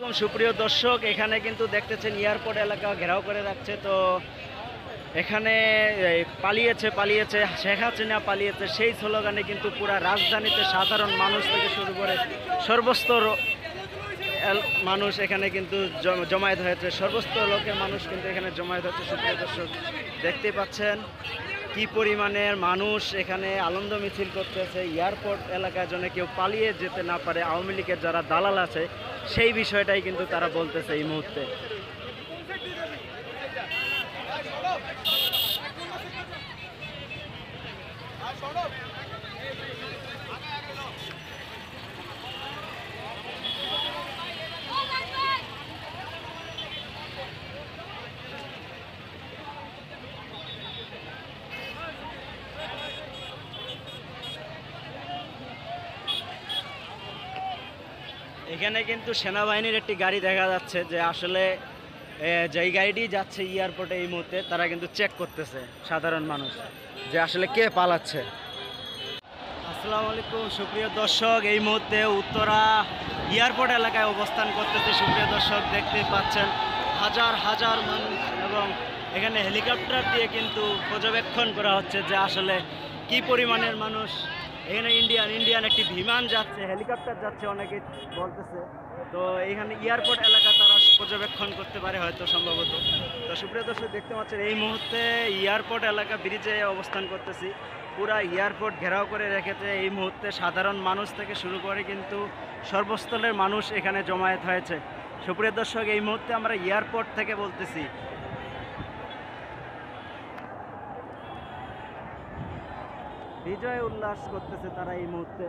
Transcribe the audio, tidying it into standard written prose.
আলাইকুম সুপ্রিয় দর্শক, এখানে কিন্তু দেখতেছেন এয়ারপোর্ট এলাকা ঘেরাও করে রাখছে। তো এখানে পালিয়েছে পালিয়েছে শেখ হাসিনা পালিয়েছে, সেই স্লোগানে কিন্তু পুরা রাজধানীতে সাধারণ মানুষ থেকে শুরু করে সর্বস্তর মানুষ এখানে কিন্তু জমায়েত হয়েছে। সর্বস্ত লোকের মানুষ কিন্তু এখানে জমায়েত হচ্ছে। সুপ্রিয় দর্শক, দেখতে পাচ্ছেন কি পরিমাণের মানুষ এখানে আনন্দ মিছিল করতেছে। এয়ারপোর্ট এলাকায় যেন কেউ পালিয়ে যেতে না পারে, আওয়ামী লীগের যারা দালাল আছে সেই বিষয়টাই কিন্তু তারা বলতেছে এই মুহূর্তে। এখানে কিন্তু সেনাবাহিনীর একটি গাড়ি দেখা যাচ্ছে, যে আসলে যেই গাড়িটি যাচ্ছে এয়ারপোর্টে এই মুহূর্তে তারা কিন্তু চেক করতেছে সাধারণ মানুষ, যে আসলে কে পালাচ্ছে। আসসালামু আলাইকুম সুপ্রিয় দর্শক, এই মুহূর্তে উত্তরা এয়ারপোর্ট এলাকায় অবস্থান করতেছে। সুপ্রিয় দর্শক, দেখতে পাচ্ছেন হাজার হাজার মানুষ, এবং এখানে হেলিকপ্টার দিয়ে কিন্তু পর্যবেক্ষণ করা হচ্ছে যে আসলে কি পরিমাণের মানুষ। এখানে ইন্ডিয়ান একটি বিমান যাচ্ছে, হেলিকপ্টার যাচ্ছে অনেকে বলতেছে। তো এখানে এয়ারপোর্ট এলাকা তারা পর্যবেক্ষণ করতে পারে হয়তো, সম্ভবত। তো সুপ্রিয় দর্শক, দেখতে পাচ্ছেন এই মুহূর্তে এয়ারপোর্ট এলাকা ব্রিজে অবস্থান করতেছি। পুরা এয়ারপোর্ট ঘেরাও করে রেখেছে। এই মুহূর্তে সাধারণ মানুষ থেকে শুরু করে কিন্তু সর্বস্তরের মানুষ এখানে জমায়েত হয়েছে। সুপ্রিয় দর্শক, এই মুহূর্তে আমরা এয়ারপোর্ট থেকে বলতেছি। বিজয় উল্লাস করতেছে তারা এই মুহূর্তে।